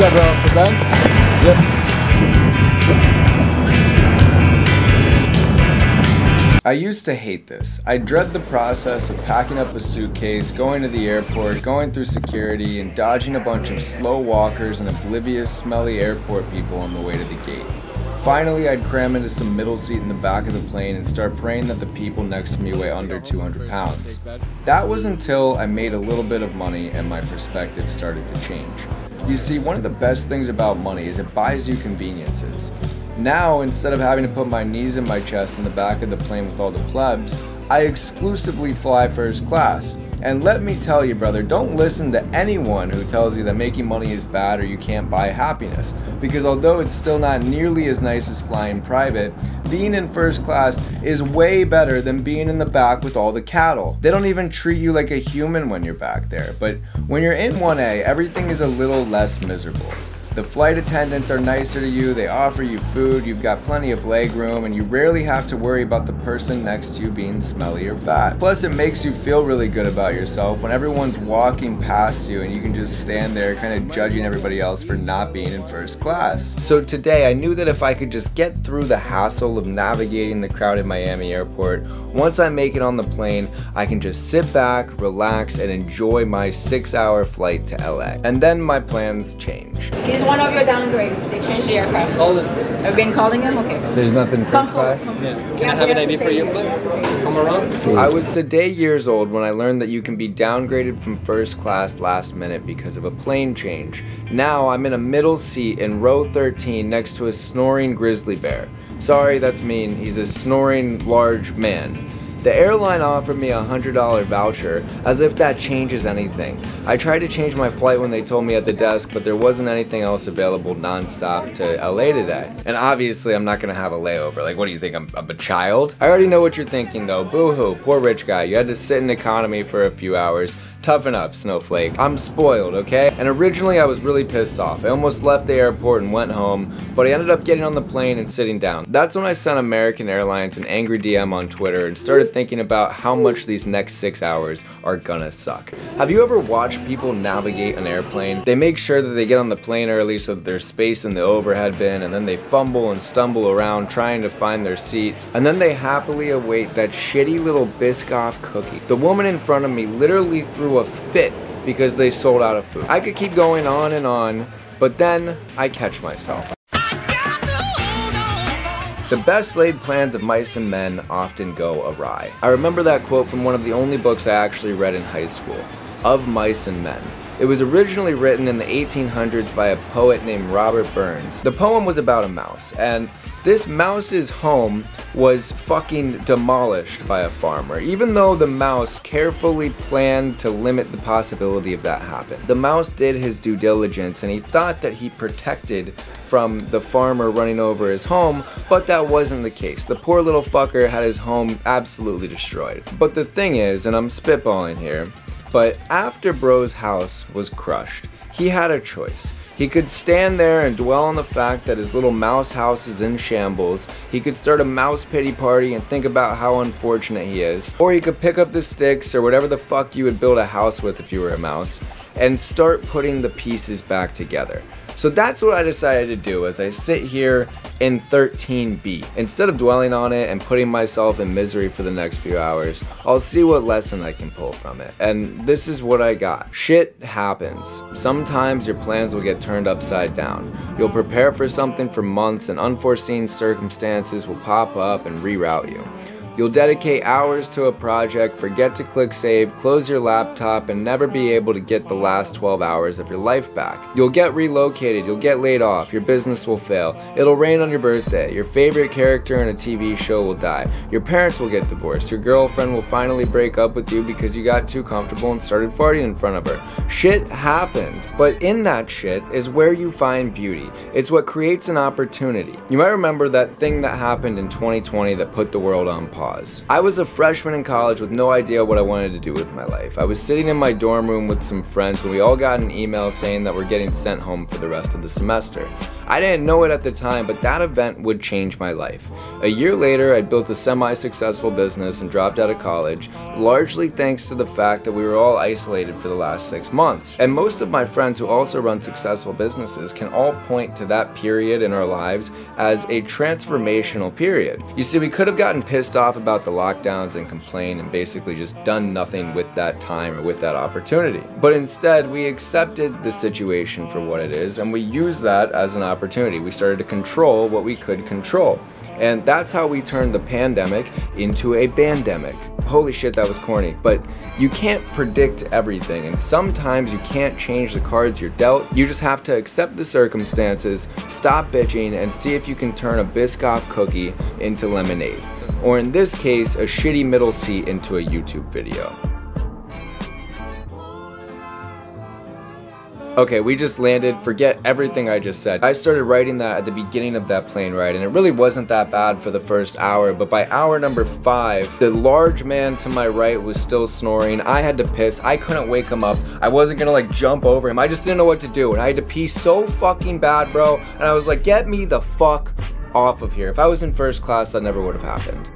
that off the bench? Yep. I used to hate this. I dread the process of packing up a suitcase, going to the airport, going through security, and dodging a bunch of slow walkers and oblivious, smelly airport people on the way to the gate. Finally, I'd cram into some middle seat in the back of the plane and start praying that the people next to me weigh under 200 pounds. That was until I made a little bit of money and my perspective started to change. You see, one of the best things about money is it buys you conveniences. Now, instead of having to put my knees in my chest in the back of the plane with all the plebs, I exclusively fly first class. And let me tell you, brother, don't listen to anyone who tells you that making money is bad or you can't buy happiness. Because although it's still not nearly as nice as flying private, being in first class is way better than being in the back with all the cattle. They don't even treat you like a human when you're back there. But when you're in 1A, everything is a little less miserable. The flight attendants are nicer to you, they offer you food, you've got plenty of leg room, and you rarely have to worry about the person next to you being smelly or fat. Plus, it makes you feel really good about yourself when everyone's walking past you and you can just stand there kind of judging everybody else for not being in first class. So today, I knew that if I could just get through the hassle of navigating the crowded Miami airport, once I make it on the plane, I can just sit back, relax, and enjoy my 6-hour flight to LA. And then my plans changed. He's one of your downgrades. They changed the aircraft. Call him. I've been calling him? Okay. There's nothing first class? Yeah. Can I have an ID for you, please? Come around. I was today years old when I learned that you can be downgraded from first class last minute because of a plane change. Now I'm in a middle seat in row 13 next to a snoring grizzly bear. Sorry, that's mean. He's a snoring large man. The airline offered me a $100 voucher, as if that changes anything. I tried to change my flight when they told me at the desk, but there wasn't anything else available non-stop to LA today. And obviously I'm not gonna have a layover. Like, what do you think, I'm a child? I already know what you're thinking though. Boo-hoo, poor rich guy. You had to sit in economy for a few hours. Toughen up, Snowflake. I'm spoiled, okay? And originally I was really pissed off. I almost left the airport and went home, but I ended up getting on the plane and sitting down. That's when I sent American Airlines an angry DM on Twitter and started thinking about how much these next 6 hours are gonna suck. Have you ever watched people navigate an airplane? They make sure that they get on the plane early so that there's space in the overhead bin, and then they fumble and stumble around trying to find their seat, and then they happily await that shitty little Biscoff cookie. The woman in front of me literally threw a fit because they sold out of food. I could keep going on, but then I catch myself. The best laid plans of mice and men often go awry. I remember that quote from one of the only books I actually read in high school, Of Mice and Men. It was originally written in the 1800s by a poet named Robert Burns. The poem was about a mouse, and this mouse's home was fucking demolished by a farmer, even though the mouse carefully planned to limit the possibility of that happening. The mouse did his due diligence and he thought that he protected from the farmer running over his home, but that wasn't the case. The poor little fucker had his home absolutely destroyed. But the thing is, and I'm spitballing here, but after Bro's house was crushed, he had a choice. He could stand there and dwell on the fact that his little mouse house is in shambles. He could start a mouse pity party and think about how unfortunate he is. Or he could pick up the sticks or whatever the fuck you would build a house with if you were a mouse and start putting the pieces back together. So that's what I decided to do as I sit here in 13B. Instead of dwelling on it and putting myself in misery for the next few hours, I'll see what lesson I can pull from it. And this is what I got. Shit happens. Sometimes your plans will get turned upside down. You'll prepare for something for months and unforeseen circumstances will pop up and reroute you. You'll dedicate hours to a project, forget to click save, close your laptop, and never be able to get the last 12 hours of your life back. You'll get relocated, you'll get laid off, your business will fail, it'll rain on your birthday, your favorite character in a TV show will die, your parents will get divorced, your girlfriend will finally break up with you because you got too comfortable and started farting in front of her. Shit happens, but in that shit is where you find beauty. It's what creates an opportunity. You might remember that thing that happened in 2020 that put the world on pause. pause. I was a freshman in college with no idea what I wanted to do with my life. I was sitting in my dorm room with some friends when we all got an email saying that we're getting sent home for the rest of the semester. I didn't know it at the time, but that event would change my life. A year later, I built a semi-successful business and dropped out of college, largely thanks to the fact that we were all isolated for the last 6 months. And most of my friends who also run successful businesses can all point to that period in our lives as a transformational period. You see, we could have gotten pissed off about the lockdowns and complained and basically just done nothing with that time or with that opportunity. But instead, we accepted the situation for what it is, and we used that as an opportunity. We started to control what we could control. And that's how we turned the pandemic into a bandemic. Holy shit, that was corny. But you can't predict everything, and sometimes you can't change the cards you're dealt. You just have to accept the circumstances, stop bitching, and see if you can turn a Biscoff cookie into lemonade. Or in this case, a shitty middle seat into a YouTube video. Okay, we just landed. Forget everything I just said. I started writing that at the beginning of that plane ride, and it really wasn't that bad for the first hour, but by hour number 5, the large man to my right was still snoring. I had to piss. I couldn't wake him up. I wasn't gonna like jump over him. I just didn't know what to do, and I had to pee so fucking bad, bro. And I was like, get me the fuck off of here. If I was in first class, that never would have happened.